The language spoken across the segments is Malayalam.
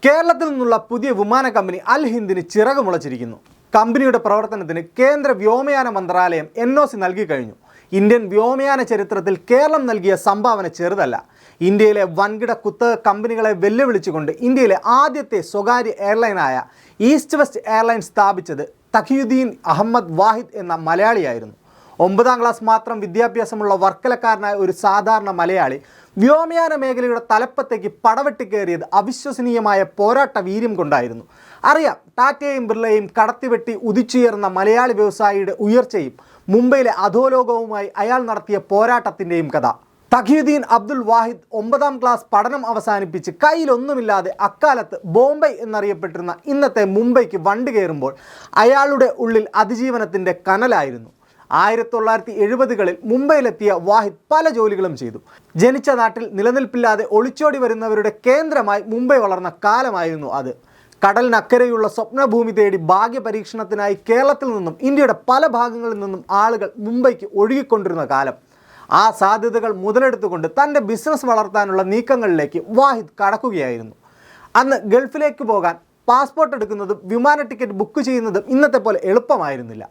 കേരളത്തിൽ നിന്നുള്ള പുതിയ വിമാന കമ്പനി അൽ ഹിന്ദിന് ചിറകുമുളച്ചിരിക്കുന്നു. കമ്പനിയുടെ പ്രവർത്തനത്തിന് കേന്ദ്ര വ്യോമയാന മന്ത്രാലയം NOC നൽകി കഴിഞ്ഞു. ഇന്ത്യൻ വ്യോമയാന ചരിത്രത്തിൽ കേരളം നൽകിയ സംഭാവന ചെറുതല്ല. ഇന്ത്യയിലെ വൻകിട കുത്തക കമ്പനികളെ വെല്ലുവിളിച്ചുകൊണ്ട് ഇന്ത്യയിലെ ആദ്യത്തെ സ്വകാര്യ എയർലൈനായ ഈസ്റ്റ് വെസ്റ്റ് എയർലൈൻസ് സ്ഥാപിച്ചത് തഖിയുദ്ദീൻ അഹമ്മദ് വാഹിദ് എന്ന മലയാളിയായിരുന്നു. 9ാം ക്ലാസ് മാത്രം വിദ്യാഭ്യാസമുള്ള വർക്കലക്കാരനായ ഒരു സാധാരണ മലയാളി വ്യോമയാന മേഖലയുടെ തലപ്പത്തേക്ക് പടവെട്ടിക്കയറിയത് അവിശ്വസനീയമായ പോരാട്ട വീര്യം കൊണ്ടായിരുന്നു. അറിയാം, ടാറ്റയെയും ബിർളയെയും കടത്തിവെട്ടി ഉദിച്ചുയർന്ന മലയാളി വ്യവസായിയുടെ ഉയർച്ചയും മുംബൈയിലെ അധോലോകവുമായി അയാൾ നടത്തിയ പോരാട്ടത്തിൻ്റെയും കഥ. തഖിയുദ്ദീൻ അബ്ദുൽ വാഹിദ് 9ാം ക്ലാസ് പഠനം അവസാനിപ്പിച്ച് കയ്യിലൊന്നുമില്ലാതെ അക്കാലത്ത് ബോംബെ എന്നറിയപ്പെട്ടിരുന്ന ഇന്നത്തെ മുംബൈക്ക് വണ്ടി കയറുമ്പോൾ അയാളുടെ ഉള്ളിൽ അതിജീവനത്തിൻ്റെ കനലായിരുന്നു. 1970കളിൽ മുംബൈയിലെത്തിയ വാഹിദ് പല ജോലികളും ചെയ്തു. ജനിച്ച നാട്ടിൽ നിലനിൽപ്പില്ലാതെ ഒളിച്ചോടി വരുന്നവരുടെ കേന്ദ്രമായി മുംബൈ വളർന്ന കാലമായിരുന്നു അത്. കടലിനക്കരെയുള്ള സ്വപ്നഭൂമി തേടി ഭാഗ്യപരീക്ഷണത്തിനായി കേരളത്തിൽ നിന്നും ഇന്ത്യയുടെ പല ഭാഗങ്ങളിൽ നിന്നും ആളുകൾ മുംബൈക്ക് ഒഴുകിക്കൊണ്ടിരുന്ന കാലം. ആ സാധ്യതകൾ മുതലെടുത്തുകൊണ്ട് തൻ്റെ ബിസിനസ് വളർത്താനുള്ള നീക്കങ്ങളിലേക്ക് വാഹിദ് കടക്കുകയായിരുന്നു. അന്ന് ഗൾഫിലേക്ക് പോകാൻ പാസ്പോർട്ട് എടുക്കുന്നതും വിമാന ടിക്കറ്റ് ബുക്ക് ചെയ്യുന്നതും ഇന്നത്തെ പോലെ എളുപ്പമായിരുന്നില്ല.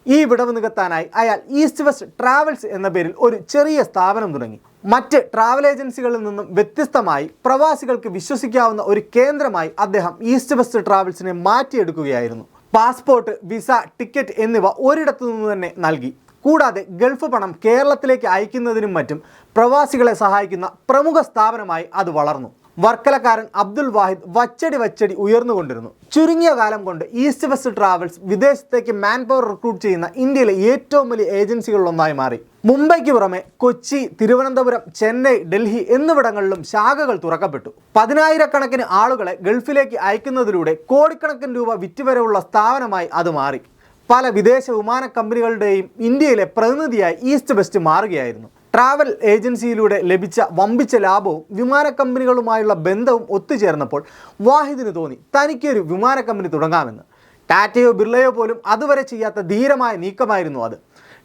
ഈ വിടവ് നികത്താനായി അയാൾ ഈസ്റ്റ് വെസ്റ്റ് ട്രാവൽസ് എന്ന പേരിൽ ഒരു ചെറിയ സ്ഥാപനം തുടങ്ങി. മറ്റ് ട്രാവൽ ഏജൻസികളിൽ നിന്നും വ്യത്യസ്തമായി പ്രവാസികൾക്ക് വിശ്വസിക്കാവുന്ന ഒരു കേന്ദ്രമായി അദ്ദേഹം ഈസ്റ്റ് വെസ്റ്റ് ട്രാവൽസിനെ മാറ്റിയെടുക്കുകയായിരുന്നു. പാസ്പോർട്ട്, വിസ, ടിക്കറ്റ് എന്നിവ ഒരിടത്തു നിന്ന് തന്നെ നൽകി. കൂടാതെ ഗൾഫ് പണം കേരളത്തിലേക്ക് അയക്കുന്നതിനും മറ്റും പ്രവാസികളെ സഹായിക്കുന്ന പ്രമുഖ സ്ഥാപനമായി അത് വളർന്നു. വർക്കലക്കാരൻ അബ്ദുൽ വാഹിദ് വച്ചടി ഉയർന്നുകൊണ്ടിരുന്നു. ചുരുങ്ങിയ കാലം കൊണ്ട് ഈസ്റ്റ് വെസ്റ്റ് ട്രാവൽസ് വിദേശത്തേക്ക് മാൻ പവർ റിക്രൂട്ട് ചെയ്യുന്ന ഇന്ത്യയിലെ ഏറ്റവും വലിയ ഏജൻസികളിലൊന്നായി മാറി. മുംബൈക്ക് പുറമെ കൊച്ചി, തിരുവനന്തപുരം, ചെന്നൈ, ഡൽഹി എന്നിവിടങ്ങളിലും ശാഖകൾ തുറക്കപ്പെട്ടു. 10,000-കണക്കിന് ആളുകളെ ഗൾഫിലേക്ക് അയക്കുന്നതിലൂടെ കോടിക്കണക്കിന് രൂപ വിറ്റുവരവുള്ള സ്ഥാപനമായി അത് മാറി. പല വിദേശ വിമാന കമ്പനികളുടെയും ഇന്ത്യയിലെ പ്രതിനിധിയായി ഈസ്റ്റ് വെസ്റ്റ് മാറുകയായിരുന്നു. ട്രാവൽ ഏജൻസിയിലൂടെ ലഭിച്ച വമ്പിച്ച ലാഭവും വിമാന കമ്പനികളുമായുള്ള ബന്ധവും ഒത്തുചേർന്നപ്പോൾ വാഹിദിന് തോന്നി തനിക്കൊരു വിമാന കമ്പനി തുടങ്ങാമെന്ന്. ടാറ്റയോ ബിർളയോ പോലും അതുവരെ ചെയ്യാത്ത ധീരമായ നീക്കമായിരുന്നു അത്.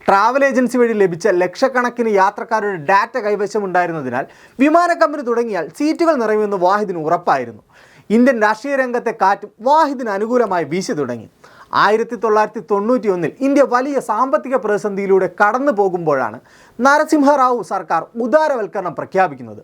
ട്രാവൽ ഏജൻസി വഴി ലഭിച്ച ലക്ഷക്കണക്കിന് യാത്രക്കാരുടെ ഡാറ്റ കൈവശമുണ്ടായിരുന്നതിനാൽ വിമാന കമ്പനി തുടങ്ങിയാൽ സീറ്റുകൾ നിറയുമെന്ന് വാഹിദിന് ഉറപ്പായിരുന്നു. ഇന്ത്യൻ രാഷ്ട്രീയ രംഗത്തെ കാറ്റും വാഹിദിന് അനുകൂലമായി വീശി തുടങ്ങി. 1991 ഇന്ത്യ വലിയ സാമ്പത്തിക പ്രതിസന്ധിയിലൂടെ കടന്നു പോകുമ്പോഴാണ് നരസിംഹറാവു സർക്കാർ ഉദാരവൽക്കരണം പ്രഖ്യാപിക്കുന്നത്.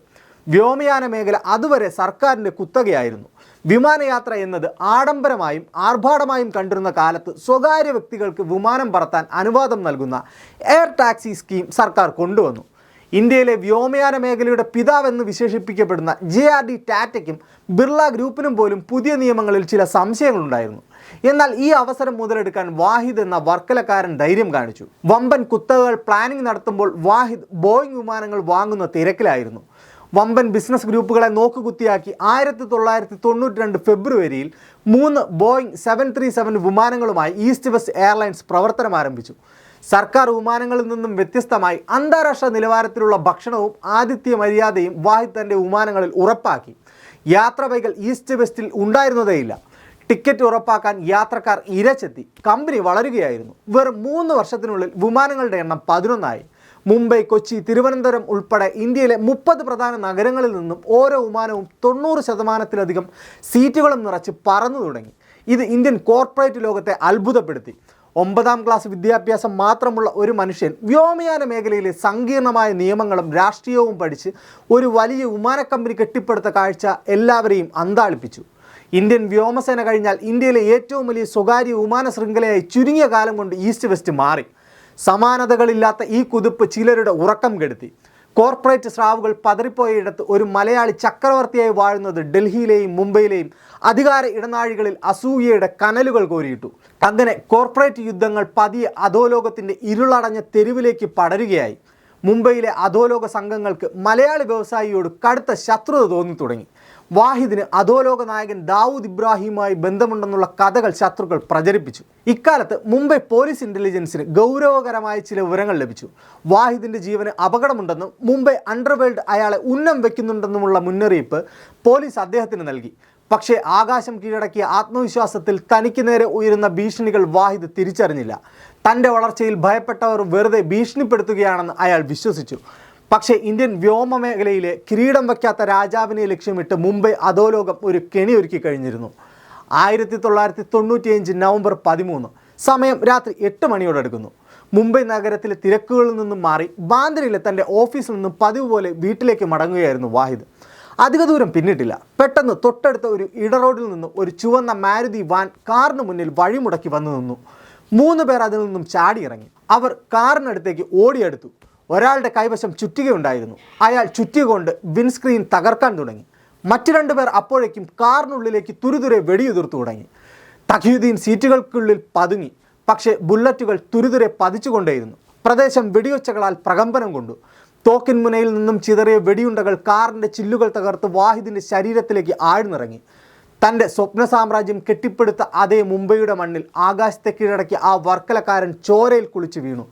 വ്യോമയാന മേഖല അതുവരെ സർക്കാരിൻ്റെ കുത്തകയായിരുന്നു. വിമാനയാത്ര എന്നത് ആഡംബരമായും ആർഭാടമായും കണ്ടിരുന്ന കാലത്ത് സ്വകാര്യ വ്യക്തികൾക്ക് വിമാനം പറത്താൻ അനുവാദം നൽകുന്ന എയർ ടാക്സി സ്കീം സർക്കാർ കൊണ്ടുവന്നു. ഇന്ത്യയിലെ വ്യോമയാന മേഖലയുടെ പിതാവെന്ന് വിശേഷിപ്പിക്കപ്പെടുന്ന JRD ടാറ്റയ്ക്കും ബിർള ഗ്രൂപ്പിനും പോലും പുതിയ നിയമങ്ങളിൽ ചില സംശയങ്ങളുണ്ടായിരുന്നു. എന്നാൽ ഈ അവസരം മുതലെടുക്കാൻ വാഹിദ് എന്ന വർക്കലക്കാരൻ ധൈര്യം കാണിച്ചു. വമ്പൻ കുത്തകകൾ പ്ലാനിംഗ് നടത്തുമ്പോൾ വാഹിദ് ബോയിങ് വിമാനങ്ങൾ വാങ്ങുന്ന തിരക്കിലായിരുന്നു. വമ്പൻ ബിസിനസ് ഗ്രൂപ്പുകളെ നോക്കുകുത്തിയാക്കി 1992 ഫെബ്രുവരിയിൽ 3 ബോയിങ് 737 വിമാനങ്ങളുമായി ഈസ്റ്റ് വെസ്റ്റ് എയർലൈൻസ് പ്രവർത്തനം ആരംഭിച്ചു. സർക്കാർ വിമാനങ്ങളിൽ നിന്നും വ്യത്യസ്തമായി അന്താരാഷ്ട്ര നിലവാരത്തിലുള്ള ഭക്ഷണവും ആതിഥ്യ മര്യാദയും വാഹിദ് തൻ്റെ വിമാനങ്ങളിൽ ഉറപ്പാക്കി. യാത്ര വൈകൽ ഈസ്റ്റ് വെസ്റ്റിൽ ഉണ്ടായിരുന്നതേയില്ല. ടിക്കറ്റ് ഉറപ്പാക്കാൻ യാത്രക്കാർ ഇരച്ചെത്തി. കമ്പനി വളരുകയായിരുന്നു. വെറും 3 വർഷത്തിനുള്ളിൽ വിമാനങ്ങളുടെ എണ്ണം 11 മുംബൈ, കൊച്ചി, തിരുവനന്തപുരം ഉൾപ്പെടെ ഇന്ത്യയിലെ 30 പ്രധാന നഗരങ്ങളിൽ നിന്നും ഓരോ വിമാനവും 90%-ലധികം സീറ്റുകളും നിറച്ച് പറന്നു തുടങ്ങി. ഇത് ഇന്ത്യൻ കോർപ്പറേറ്റ് ലോകത്തെ അത്ഭുതപ്പെടുത്തി. 9ാം ക്ലാസ് വിദ്യാഭ്യാസം മാത്രമുള്ള ഒരു മനുഷ്യൻ വ്യോമയാന മേഖലയിലെ സങ്കീർണമായ നിയമങ്ങളും രാഷ്ട്രീയവും പഠിച്ച് ഒരു വലിയ വിമാന കമ്പനി കെട്ടിപ്പടുത്ത കാഴ്ച എല്ലാവരെയും അന്താളിപ്പിച്ചു. ഇന്ത്യൻ വ്യോമസേന കഴിഞ്ഞാൽ ഇന്ത്യയിലെ ഏറ്റവും വലിയ സ്വകാര്യ വിമാന ശൃംഖലയായി ചുരുങ്ങിയ കാലം കൊണ്ട് ഈസ്റ്റ് വെസ്റ്റ് മാറി. സമാനതകളില്ലാത്ത ഈ കുതിപ്പ് ചിലരുടെ ഉറക്കം കെടുത്തി. കോർപ്പറേറ്റ് സ്രാവുകൾ പതറിപ്പോയയിടത്ത് ഒരു മലയാളി ചക്രവർത്തിയായി വാഴുന്നത് ഡൽഹിയിലെയും മുംബൈയിലെയും അധികാര ഇടനാഴികളിൽ അസൂയയുടെ കനലുകൾ കോരിയിട്ടു. അങ്ങനെ കോർപ്പറേറ്റ് യുദ്ധങ്ങൾ പതിയെ അധോലോകത്തിൻ്റെ ഇരുളടഞ്ഞ തെരുവിലേക്ക് പടരുകയായി. മുംബൈയിലെ അധോലോക സംഘങ്ങൾക്ക് മലയാളി വ്യവസായിയോട് കടുത്ത ശത്രുത തോന്നി തുടങ്ങി. വാഹിദിന് അധോലോക നായകൻ ദാവൂദ് ഇബ്രാഹിമുമായി ബന്ധമുണ്ടെന്നുള്ള കഥകൾ ശത്രുക്കൾ പ്രചരിപ്പിച്ചു. ഇക്കാലത്ത് മുംബൈ പോലീസ് ഇൻ്റലിജൻസിന് ഗൗരവകരമായ ചില വിവരങ്ങൾ ലഭിച്ചു. വാഹിദിൻ്റെ ജീവന് അപകടമുണ്ടെന്നും മുംബൈ അണ്ടർവേൾഡ് അയാളെ ഉന്നം വയ്ക്കുന്നുണ്ടെന്നുമുള്ള മുന്നറിയിപ്പ് പോലീസ് അദ്ദേഹത്തിന് നൽകി. പക്ഷേ ആകാശം കീഴടക്കിയ ആത്മവിശ്വാസത്തിൽ തനിക്ക് നേരെ ഉയരുന്ന ഭീഷണികൾ വാഹിദ് തിരിച്ചറിഞ്ഞില്ല. തൻ്റെ വളർച്ചയിൽ ഭയപ്പെട്ടവർ വെറുതെ ഭീഷണിപ്പെടുത്തുകയാണെന്ന് അയാൾ വിശ്വസിച്ചു. പക്ഷേ ഇന്ത്യൻ വ്യോമമേഖലയിലെ കിരീടം വയ്ക്കാത്ത രാജാവിനെ ലക്ഷ്യമിട്ട് മുംബൈ അധോലോകം ഒരു കെണിയൊരുക്കി കഴിഞ്ഞിരുന്നു. 1995 നവംബർ 13, സമയം രാത്രി 8 മണിയോടടുക്കുന്നു. മുംബൈ നഗരത്തിലെ തിരക്കുകളിൽ നിന്നും മാറി ബാന്ദ്രയിലെ തൻ്റെ ഓഫീസിൽ നിന്നും പതിവ് പോലെ വീട്ടിലേക്ക് മടങ്ങുകയായിരുന്നു വാഹിദ്. അധിക ദൂരം പിന്നിട്ടില്ല. പെട്ടെന്ന് തൊട്ടടുത്ത ഒരു ഇടറോഡിൽ നിന്ന് ഒരു ചുവന്ന മാരുതി വാൻ കാറിന് മുന്നിൽ വഴിമുടക്കി വന്നു നിന്നു. 3 പേർ അതിൽ നിന്നും ചാടിയിറങ്ങി. അവർ കാറിനടുത്തേക്ക് ഓടിയെടുത്തു. ഒരാളുടെ കൈവശം ചുറ്റികയുണ്ടായിരുന്നു. അയാൾ ചുറ്റിക കൊണ്ട് വിൻസ്ക്രീൻ തകർക്കാൻ തുടങ്ങി. മറ്റു 2 പേർ അപ്പോഴേക്കും കാറിനുള്ളിലേക്ക് തുരുതുരെ വെടിയുതിർത്തു തുടങ്ങി. തഖിയുദ്ദീൻ സീറ്റുകൾക്കുള്ളിൽ പതുങ്ങി. പക്ഷേ ബുള്ളറ്റുകൾ തുരുതുരെ പതിച്ചുകൊണ്ടേയിരുന്നു. പ്രദേശം വെടിയൊച്ചകളാൽ പ്രകമ്പനം കൊണ്ടു. തോക്കിൻ മുനയിൽ നിന്നും ചിതറിയ വെടിയുണ്ടകൾ കാറിൻ്റെ ചില്ലുകൾ തകർത്ത് വാഹിദിൻ്റെ ശരീരത്തിലേക്ക് ആഴ്ന്നിറങ്ങി. തൻ്റെ സ്വപ്ന സാമ്രാജ്യം കെട്ടിപ്പടുത്ത അതേ മുംബൈയുടെ മണ്ണിൽ ആകാശത്തെ കീഴടക്കിയ ആ വർക്കലക്കാരൻ ചോരയിൽ കുളിച്ചു വീണു.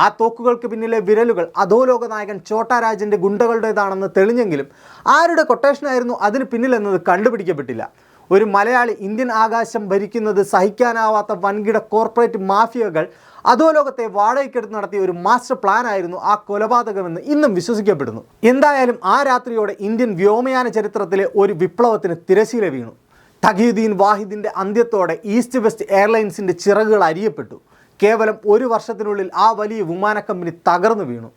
ആ തോക്കുകൾക്ക് പിന്നിലെ വിരലുകൾ അധോലോക നായകൻ ഛോട്ടാ രാജൻ്റെ ഗുണ്ടകളുടേതാണെന്ന് തെളിഞ്ഞെങ്കിലും ആരുടെ കൊട്ടേഷനായിരുന്നു അതിന് പിന്നിലെന്നത് കണ്ടുപിടിക്കപ്പെട്ടില്ല. ഒരു മലയാളി ഇന്ത്യൻ ആകാശം ഭരിക്കുന്നത് സഹിക്കാനാവാത്ത വൻകിട കോർപ്പറേറ്റ് മാഫിയകൾ അധോലോകത്തെ വാടകയ്ക്കെടുത്ത് നടത്തിയ ഒരു മാസ്റ്റർ പ്ലാൻ ആയിരുന്നു ആ കൊലപാതകമെന്ന് ഇന്നും വിശ്വസിക്കപ്പെടുന്നു. എന്തായാലും ആ രാത്രിയോടെ ഇന്ത്യൻ വ്യോമയാന ചരിത്രത്തിലെ ഒരു വിപ്ലവത്തിന് തിരശീല വീണു. തഖിയുദ്ദീൻ വാഹിദിൻ്റെ അന്ത്യത്തോടെ ഈസ്റ്റ് വെസ്റ്റ് എയർലൈൻസിൻ്റെ ചിറകുകൾ അരിയപ്പെട്ടു. കേവലം 1 വർഷത്തിനുള്ളിൽ ആ വലിയ വിമാന കമ്പനി തകർന്നു വീണു.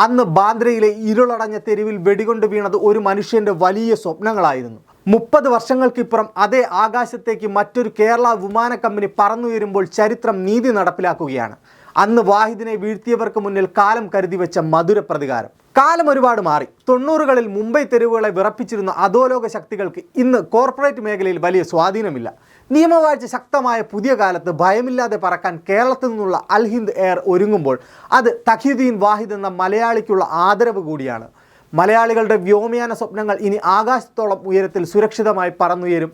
അന്ന് ബാന്ദ്രയിലെ ഇരുളടഞ്ഞ തെരുവിൽ വെടികൊണ്ട് വീണത് ഒരു മനുഷ്യൻ്റെ വലിയ സ്വപ്നങ്ങളായിരുന്നു. 30 വർഷങ്ങൾക്കിപ്പുറം അതേ ആകാശത്തേക്ക് മറ്റൊരു കേരള വിമാന കമ്പനി പറന്നുയരുമ്പോൾ ചരിത്രം നീതി നടപ്പിലാക്കുകയാണ്. അന്ന് വാഹിദിനെ വീഴ്ത്തിയവർക്ക് മുന്നിൽ കാലം കരുതി വെച്ച മധുര പ്രതികാരം. കാലം ഒരുപാട് മാറി. 90കളിൽ മുംബൈ തെരുവുകളെ വിറപ്പിച്ചിരുന്ന അധോലോക ശക്തികൾക്ക് ഇന്ന് കോർപ്പറേറ്റ് മേഖലയിൽ വലിയ സ്വാധീനമില്ല. നിയമവാഴ്ച ശക്തമായ പുതിയ കാലത്ത് ഭയമില്ലാതെ പറക്കാൻ കേരളത്തിൽ നിന്നുള്ള അൽ ഹിന്ദ് എയർ ഒരുങ്ങുമ്പോൾ അത് തഖിയുദ്ദീൻ വാഹിദ് എന്ന മലയാളിക്കുള്ള ആദരവ് കൂടിയാണ്. മലയാളികളുടെ വ്യോമയാന സ്വപ്നങ്ങൾ ഇനി ആകാശത്തോളം ഉയരത്തിൽ സുരക്ഷിതമായി പറന്നുയരും.